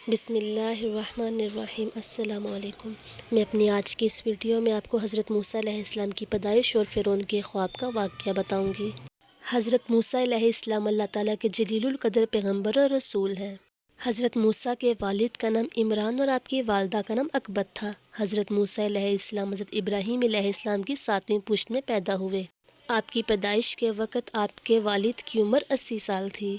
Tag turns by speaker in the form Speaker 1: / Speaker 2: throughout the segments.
Speaker 1: بسم اللہ الرحمن الرحیم۔ السلام علیکم۔ میں اپنی آج کی اس ویڈیو میں آپ کو حضرت موسیٰ علیہ السلام کی پیدائش اور فرعون کے خواب کا واقعہ بتاؤں گی۔ حضرت موسیٰ علیہ السلام اللہ تعالیٰ کے جلیل القدر پیغمبر اور رسول ہیں۔ حضرت موسیٰ کے والد کا نام عمران اور آپ کی والدہ کا نام عقبت تھا۔ حضرت موسیٰ علیہ السلام حضرت ابراہیم علیہ السلام کی 7ویں پشت میں پیدا ہوئے۔ آپ کی پیدائش کے وقت آپ کے والد کی عمر 80 سال تھی۔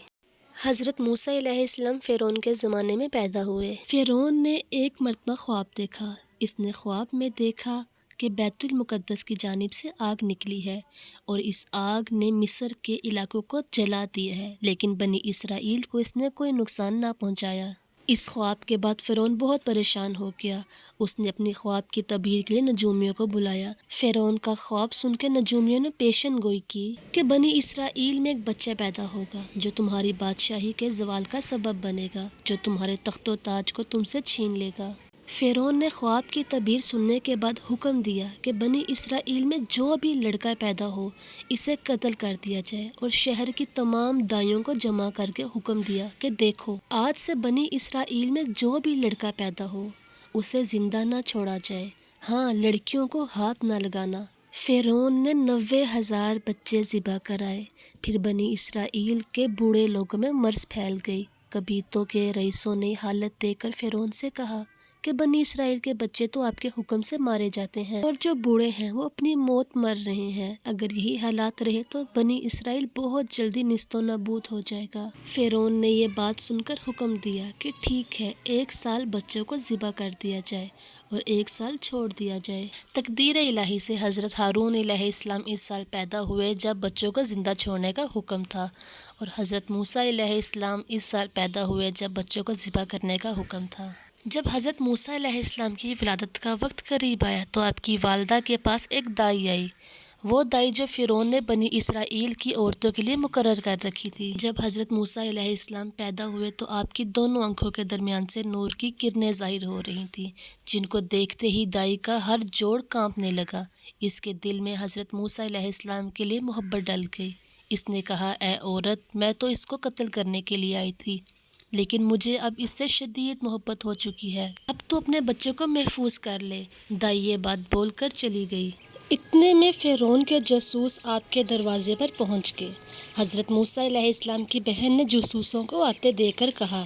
Speaker 1: حضرت موسیٰ علیہ السلام فرعون کے زمانے میں پیدا ہوئے۔ فرعون نے ایک مرتبہ خواب دیکھا۔ اس نے خواب میں دیکھا کہ بیت المقدس کی جانب سے آگ نکلی ہے اور اس آگ نے مصر کے علاقوں کو جلا دیا ہے، لیکن بنی اسرائیل کو اس نے کوئی نقصان نہ پہنچایا۔ اس خواب کے بعد فرعون بہت پریشان ہو گیا۔ اس نے اپنی خواب کی تعبیر کے لیے نجومیوں کو بلایا۔ فرعون کا خواب سن کے نجومیوں نے پیشن گوئی کی کہ بنی اسرائیل میں ایک بچہ پیدا ہوگا جو تمہاری بادشاہی کے زوال کا سبب بنے گا، جو تمہارے تخت و تاج کو تم سے چھین لے گا۔ فرعون نے خواب کی تعبیر سننے کے بعد حکم دیا کہ بنی اسرائیل میں جو بھی لڑکا پیدا ہو اسے قتل کر دیا جائے، اور شہر کی تمام دائیوں کو جمع کر کے حکم دیا کہ دیکھو، آج سے بنی اسرائیل میں جو بھی لڑکا پیدا ہو اسے زندہ نہ چھوڑا جائے، ہاں لڑکیوں کو ہاتھ نہ لگانا۔ فرعون نے 90,000 بچے ذبح کرائے۔ پھر بنی اسرائیل کے بوڑھے لوگوں میں مرض پھیل گئی۔ قبیلوں کے رئیسوں نے حالت دیکھ کر فرعون سے کہا کہ بنی اسرائیل کے بچے تو آپ کے حکم سے مارے جاتے ہیں اور جو بوڑھے ہیں وہ اپنی موت مر رہے ہیں۔ اگر یہی حالات رہے تو بنی اسرائیل بہت جلدی نیست و نابود ہو جائے گا۔ فرعون نے یہ بات سن کر حکم دیا کہ ٹھیک ہے، 1 سال بچوں کو ذبح کر دیا جائے اور 1 سال چھوڑ دیا جائے۔ تقدیر الہی سے حضرت ہارون علیہ السلام اس سال پیدا ہوئے جب بچوں کو زندہ چھوڑنے کا حکم تھا، اور حضرت موسیٰ علیہ السلام اس سال پیدا ہوئے جب بچوں کو ذبح کرنے کا حکم تھا۔ جب حضرت موسیٰ علیہ السلام کی ولادت کا وقت قریب آیا تو آپ کی والدہ کے پاس ایک دائی آئی، وہ دائی جو فرعون نے بنی اسرائیل کی عورتوں کے لیے مقرر کر رکھی تھی۔ جب حضرت موسیٰ علیہ السلام پیدا ہوئے تو آپ کی دونوں آنکھوں کے درمیان سے نور کی کرنیں ظاہر ہو رہی تھیں، جن کو دیکھتے ہی دائی کا ہر جوڑ کانپنے لگا۔ اس کے دل میں حضرت موسیٰ علیہ السلام کے لیے محبت ڈل گئی۔ اس نے کہا، اے عورت، میں تو اس کو قتل کرنے کے لیے آئی تھی، لیکن مجھے اب اس سے شدید محبت ہو چکی ہے، اب تو اپنے بچوں کو محفوظ کر لے۔ دائی یہ بات بول کر چلی گئی۔ اتنے میں فرعون کے جاسوس آپ کے دروازے پر پہنچ گئے۔ حضرت موسیٰ علیہ السلام کی بہن نے جاسوسوں کو آتے دیکھ کر کہا،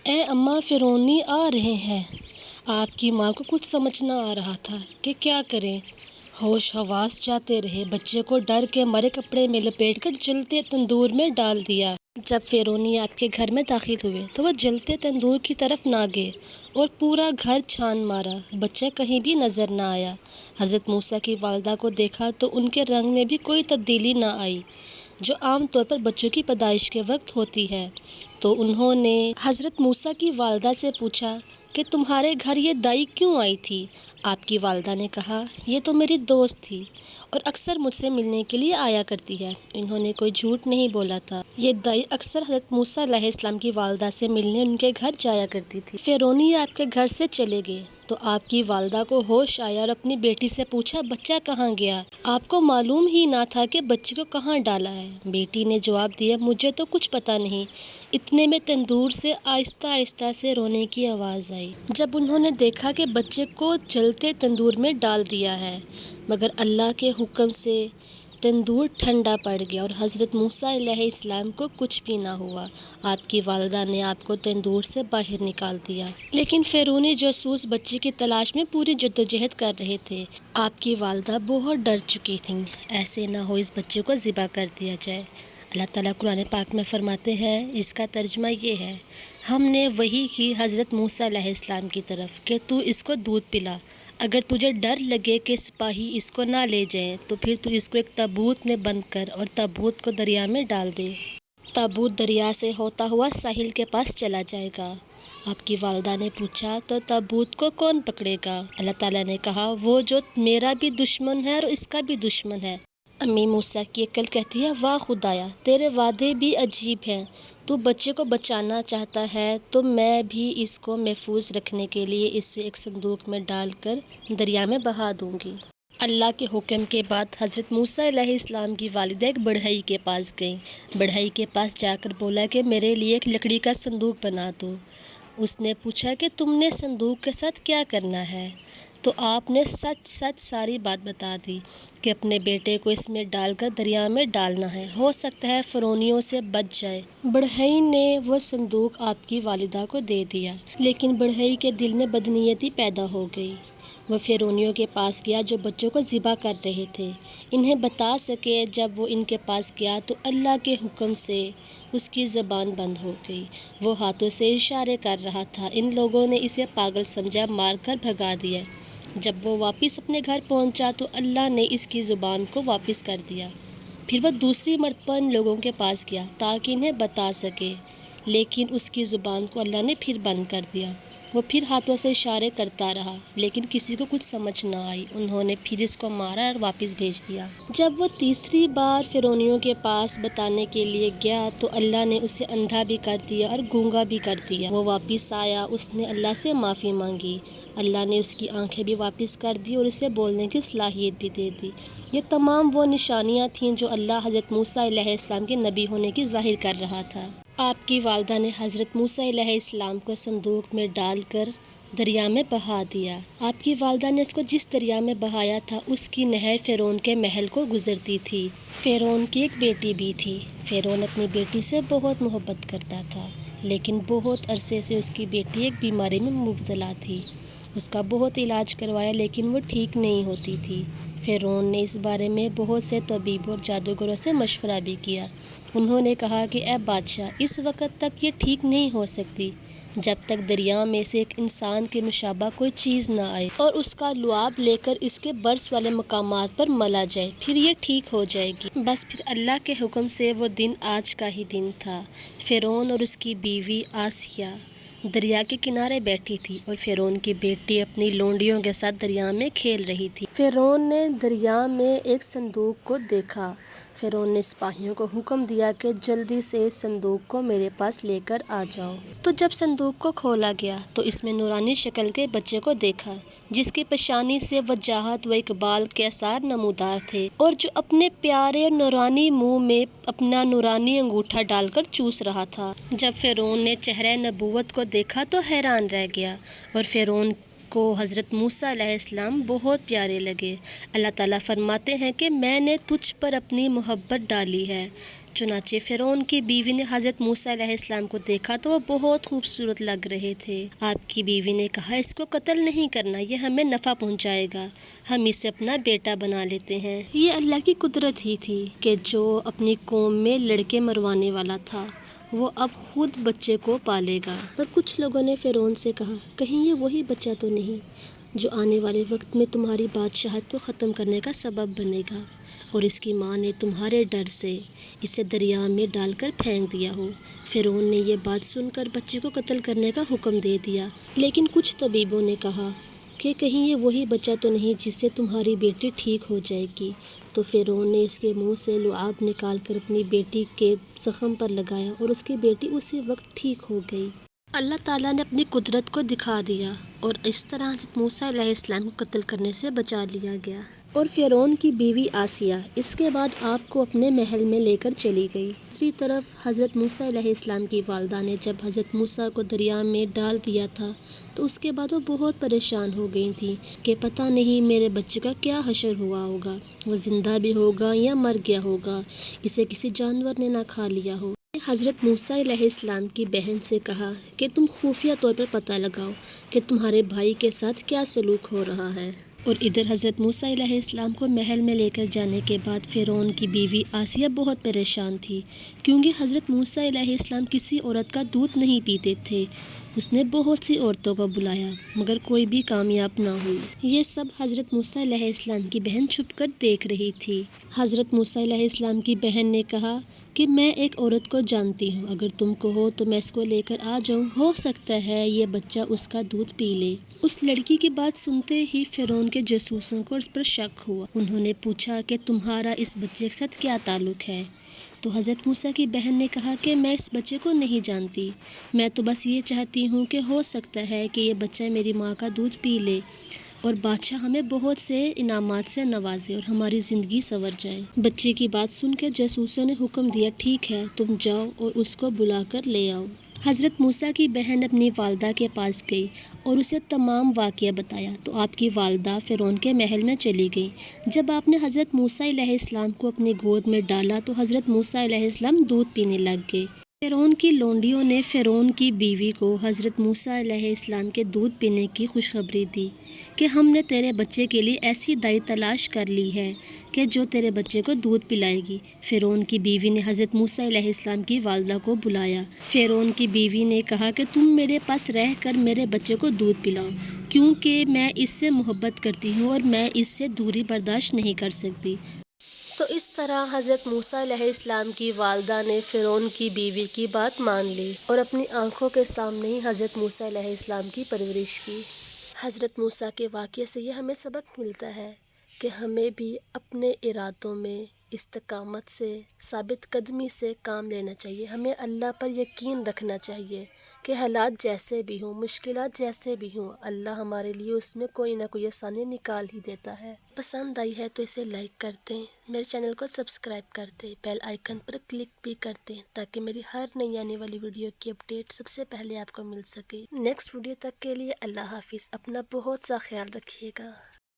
Speaker 1: اے اماں، فرعونی آ رہے ہیں۔ آپ کی ماں کو کچھ سمجھ نہ آ رہا تھا کہ کیا کریں۔ ہوش حواس جاتے رہے۔ بچے کو ڈر کے مرے کپڑے میں لپیٹ کر جلتے تندور میں ڈال دیا۔ جب فرعونی آپ کے گھر میں داخل ہوئے تو وہ جلتے تندور کی طرف نہ گئے اور پورا گھر چھان مارا، بچہ کہیں بھی نظر نہ آیا۔ حضرت موسیٰ کی والدہ کو دیکھا تو ان کے رنگ میں بھی کوئی تبدیلی نہ آئی، جو عام طور پر بچوں کی پیدائش کے وقت ہوتی ہے۔ تو انہوں نے حضرت موسیٰ کی والدہ سے پوچھا کہ تمہارے گھر یہ دائی کیوں آئی تھی؟ آپ کی والدہ نے کہا، یہ تو میری دوست تھی اور اکثر مجھ سے ملنے کے لیے آیا کرتی ہے۔ انہوں نے کوئی جھوٹ نہیں بولا تھا۔ یہ دائی اکثر حضرت موسیٰ علیہ السلام کی والدہ سے ملنے ان کے گھر جایا کرتی تھی۔ فرعونی آپ کے گھر سے چلے گئے تو آپ کی والدہ کو ہوش آیا اور اپنی بیٹی سے پوچھا، بچہ کہاں گیا؟ آپ کو معلوم ہی نہ تھا کہ بچے کو کہاں ڈالا ہے۔ بیٹی نے جواب دیا، مجھے تو کچھ پتہ نہیں۔ اتنے میں تندور سے آہستہ آہستہ سے رونے کی آواز آئی۔ جب انہوں نے دیکھا کہ بچے کو جلتے تندور میں ڈال دیا ہے، مگر اللہ کے حکم سے تندور ٹھنڈا پڑ گیا اور حضرت موسیٰ علیہ السلام کو کچھ بھی نہ ہوا۔ آپ کی والدہ نے آپ کو تندور سے باہر نکال دیا، لیکن فرعونی جاسوس بچے کی تلاش میں پوری جدوجہد کر رہے تھے۔ آپ کی والدہ بہت ڈر چکی تھیں، ایسے نہ ہو اس بچے کو ذبح کر دیا جائے۔ اللہ تعالیٰ قرآن پاک میں فرماتے ہیں، اس کا ترجمہ یہ ہے، ہم نے وحی کی حضرت موسیٰ علیہ السلام کی طرف کہ تو اس کو دودھ پلا، اگر تجھے ڈر لگے کہ سپاہی اس کو نہ لے جائیں تو پھر تو اس کو ایک تابوت میں بند کر اور تابوت کو دریا میں ڈال دے۔ تابوت دریا سے ہوتا ہوا ساحل کے پاس چلا جائے گا۔ آپ کی والدہ نے پوچھا، تو تابوت کو کون پکڑے گا؟ اللہ تعالیٰ نے کہا، وہ جو میرا بھی دشمن ہے اور اس کا بھی دشمن ہے۔ امی موسیٰ کی عقل کہتی ہے، واہ خدایا، تیرے وعدے بھی عجیب ہیں۔ تو بچے کو بچانا چاہتا ہے تو میں بھی اس کو محفوظ رکھنے کے لیے اسے ایک صندوق میں ڈال کر دریا میں بہا دوں گی۔ اللہ کے حکم کے بعد حضرت موسیٰ علیہ السلام کی والدہ ایک بڑھئی کے پاس گئیں۔ بڑھئی کے پاس جا کر بولا کہ میرے لیے ایک لکڑی کا صندوق بنا دو۔ اس نے پوچھا کہ تم نے صندوق کے ساتھ کیا کرنا ہے؟ تو آپ نے سچ سچ ساری بات بتا دی کہ اپنے بیٹے کو اس میں ڈال کر دریا میں ڈالنا ہے، ہو سکتا ہے فرعونیوں سے بچ جائے۔ بڑھئی نے وہ صندوق آپ کی والدہ کو دے دیا، لیکن بڑھئی کے دل میں بدنیتی پیدا ہو گئی۔ وہ فرعونیوں کے پاس گیا جو بچوں کو ذبح کر رہے تھے، انہیں بتا سکے۔ جب وہ ان کے پاس گیا تو اللہ کے حکم سے اس کی زبان بند ہو گئی، وہ ہاتھوں سے اشارے کر رہا تھا۔ ان لوگوں نے اسے پاگل سمجھا، مار کر بھگا دیا۔ جب وہ واپس اپنے گھر پہنچا تو اللہ نے اس کی زبان کو واپس کر دیا۔ پھر وہ دوسری مرتبہ ان لوگوں کے پاس گیا تاکہ انہیں بتا سکے، لیکن اس کی زبان کو اللہ نے پھر بند کر دیا۔ وہ پھر ہاتھوں سے اشارے کرتا رہا، لیکن کسی کو کچھ سمجھ نہ آئی۔ انہوں نے پھر اس کو مارا اور واپس بھیج دیا۔ جب وہ تیسری بار فرعونیوں کے پاس بتانے کے لیے گیا تو اللہ نے اسے اندھا بھی کر دیا اور گونگا بھی کر دیا۔ وہ واپس آیا، اس نے اللہ سے معافی مانگی، اللہ نے اس کی آنکھیں بھی واپس کر دی اور اسے بولنے کی صلاحیت بھی دے دی۔ یہ تمام وہ نشانیاں تھیں جو اللہ حضرت موسیٰ علیہ السلام کے نبی ہونے کی ظاہر کر رہا تھا۔ آپ کی والدہ نے حضرت موسیٰ علیہ السلام کو صندوق میں ڈال کر دریا میں بہا دیا۔ آپ کی والدہ نے اس کو جس دریا میں بہایا تھا اس کی نہر فرعون کے محل کو گزرتی تھی۔ فرعون کی ایک بیٹی بھی تھی۔ فرعون اپنی بیٹی سے بہت محبت کرتا تھا، لیکن بہت عرصے سے اس کی بیٹی ایک بیماری میں مبتلا تھی۔ اس کا بہت علاج کروایا لیکن وہ ٹھیک نہیں ہوتی تھی۔ فرعون نے اس بارے میں بہت سے طبیبوں اور جادوگروں سے مشورہ بھی کیا۔ انہوں نے کہا کہ اے بادشاہ، اس وقت تک یہ ٹھیک نہیں ہو سکتی جب تک دریا میں سے ایک انسان کے مشابہ کوئی چیز نہ آئے اور اس کا لعاب لے کر اس کے برس والے مقامات پر ملا جائے، پھر یہ ٹھیک ہو جائے گی۔ بس پھر اللہ کے حکم سے وہ دن آج کا ہی دن تھا۔ فرعون اور اس کی بیوی آسیہ دریا کے کنارے بیٹھی تھی اور فرعون کی بیٹی اپنی لونڈیوں کے ساتھ دریا میں کھیل رہی تھی۔ فرعون نے دریا میں ایک صندوق کو دیکھا۔ فرعون نے سپاہیوں کو حکم دیا کہ جلدی سے اس صندوق کو میرے پاس لے کر آ جاؤ۔ تو جب صندوق کو کھولا گیا تو اس میں نورانی شکل کے بچے کو دیکھا، جس کی پیشانی سے وجاہت و اقبال کے آثار نمودار تھے، اور جو اپنے پیارے اور نورانی منہ میں اپنا نورانی انگوٹھا ڈال کر چوس رہا تھا۔ جب فرعون نے چہرہ نبوت کو دیکھا تو حیران رہ گیا، اور فرعون کو حضرت موسیٰ علیہ السلام بہت پیارے لگے۔ اللہ تعالیٰ فرماتے ہیں کہ میں نے تجھ پر اپنی محبت ڈالی ہے۔ چنانچہ فرعون کی بیوی نے حضرت موسیٰ علیہ السلام کو دیکھا تو وہ بہت خوبصورت لگ رہے تھے۔ آپ کی بیوی نے کہا، اس کو قتل نہیں کرنا، یہ ہمیں نفع پہنچائے گا، ہم اسے اپنا بیٹا بنا لیتے ہیں۔ یہ اللہ کی قدرت ہی تھی کہ جو اپنی قوم میں لڑکے مروانے والا تھا وہ اب خود بچے کو پالے گا۔ اور کچھ لوگوں نے فرعون سے کہا، کہیں یہ وہی بچہ تو نہیں جو آنے والے وقت میں تمہاری بادشاہت کو ختم کرنے کا سبب بنے گا، اور اس کی ماں نے تمہارے ڈر سے اسے دریا میں ڈال کر پھینک دیا ہو۔ فرعون نے یہ بات سن کر بچے کو قتل کرنے کا حکم دے دیا، لیکن کچھ طبیبوں نے کہا کہ کہیں یہ وہی بچہ تو نہیں جس سے تمہاری بیٹی ٹھیک ہو جائے گی۔ تو فرعون نے اس کے منہ سے لعاب نکال کر اپنی بیٹی کے زخم پر لگایا اور اس کی بیٹی اسی وقت ٹھیک ہو گئی۔ اللہ تعالیٰ نے اپنی قدرت کو دکھا دیا اور اس طرح حضرت موسیٰ علیہ السلام کو قتل کرنے سے بچا لیا گیا۔ اور فرعون کی بیوی آسیہ اس کے بعد آپ کو اپنے محل میں لے کر چلی گئی۔ دوسری طرف حضرت موسیٰ علیہ السلام کی والدہ نے جب حضرت موسیٰ کو دریا میں ڈال دیا تھا تو اس کے بعد وہ بہت پریشان ہو گئی تھیں کہ پتہ نہیں میرے بچے کا کیا حشر ہوا ہوگا، وہ زندہ بھی ہوگا یا مر گیا ہوگا، اسے کسی جانور نے نہ کھا لیا ہو۔ حضرت موسیٰ علیہ السلام کی بہن سے کہا کہ تم خفیہ طور پر پتہ لگاؤ کہ تمہارے بھائی کے ساتھ کیا سلوک ہو رہا ہے۔ اور ادھر حضرت موسیٰ علیہ السلام کو محل میں لے کر جانے کے بعد فرعون کی بیوی آسیہ بہت پریشان تھی، کیونکہ حضرت موسیٰ علیہ السلام کسی عورت کا دودھ نہیں پیتے تھے۔ اس نے بہت سی عورتوں کو بلایا مگر کوئی بھی کامیاب نہ ہوئی۔ یہ سب حضرت موسیٰ علیہ السلام کی بہن چھپ کر دیکھ رہی تھی۔ حضرت موسیٰ علیہ السلام کی بہن نے کہا کہ میں ایک عورت کو جانتی ہوں، اگر تم کہو تو میں اس کو لے کر آ جاؤں، ہو سکتا ہے یہ بچہ اس کا دودھ پی لے۔ اس لڑکی کی بات سنتے ہی فرعون کے جاسوسوں کو اس پر شک ہوا۔ انہوں نے پوچھا کہ تمہارا اس بچے کے ساتھ کیا تعلق ہے؟ تو حضرت موسیٰ کی بہن نے کہا کہ میں اس بچے کو نہیں جانتی، میں تو بس یہ چاہتی ہوں کہ ہو سکتا ہے کہ یہ بچہ میری ماں کا دودھ پی لے اور بادشاہ ہمیں بہت سے انعامات سے نوازے اور ہماری زندگی سنور جائے۔ بچے کی بات سن کے جاسوسوں نے حکم دیا، ٹھیک ہے تم جاؤ اور اس کو بلا کر لے آؤ۔ حضرت موسیٰ کی بہن اپنی والدہ کے پاس گئی اور اسے تمام واقعہ بتایا تو آپ کی والدہ فرعون کے محل میں چلی گئی۔ جب آپ نے حضرت موسیٰ علیہ السلام کو اپنی گود میں ڈالا تو حضرت موسیٰ علیہ السلام دودھ پینے لگ گئے۔ فرعون کی لونڈیوں نے فرعون کی بیوی کو حضرت موسیٰ علیہ السلام کے دودھ پینے کی خوشخبری دی کہ ہم نے تیرے بچے کے لیے ایسی دائی تلاش کر لی ہے کہ جو تیرے بچے کو دودھ پلائے گی۔ فرعون کی بیوی نے حضرت موسیٰ علیہ السلام کی والدہ کو بلایا۔ فرعون کی بیوی نے کہا کہ تم میرے پاس رہ کر میرے بچے کو دودھ پلاؤ، کیونکہ میں اس سے محبت کرتی ہوں اور میں اس سے دوری برداشت نہیں کر سکتی۔ تو اس طرح حضرت موسیٰ علیہ السلام کی والدہ نے فرعون کی بیوی کی بات مان لی اور اپنی آنکھوں کے سامنے ہی حضرت موسیٰ علیہ السلام کی پرورش کی۔ حضرت موسیٰ کے واقعے سے یہ ہمیں سبق ملتا ہے کہ ہمیں بھی اپنے ارادوں میں استقامت سے، ثابت قدمی سے کام لینا چاہیے۔ ہمیں اللہ پر یقین رکھنا چاہیے کہ حالات جیسے بھی ہوں، مشکلات جیسے بھی ہوں، اللہ ہمارے لیے اس میں کوئی نہ کوئی آسانی نکال ہی دیتا ہے۔ پسند آئی ہے تو اسے لائک کر دیں، میرے چینل کو سبسکرائب کر دیں، بیل آئیکن پر کلک بھی کر دیں تاکہ میری ہر نئی آنے والی ویڈیو کی اپڈیٹ سب سے پہلے آپ کو مل سکے۔ نیکسٹ ویڈیو تک کے لیے اللہ حافظ، اپنا بہت سا خیال رکھیے گا۔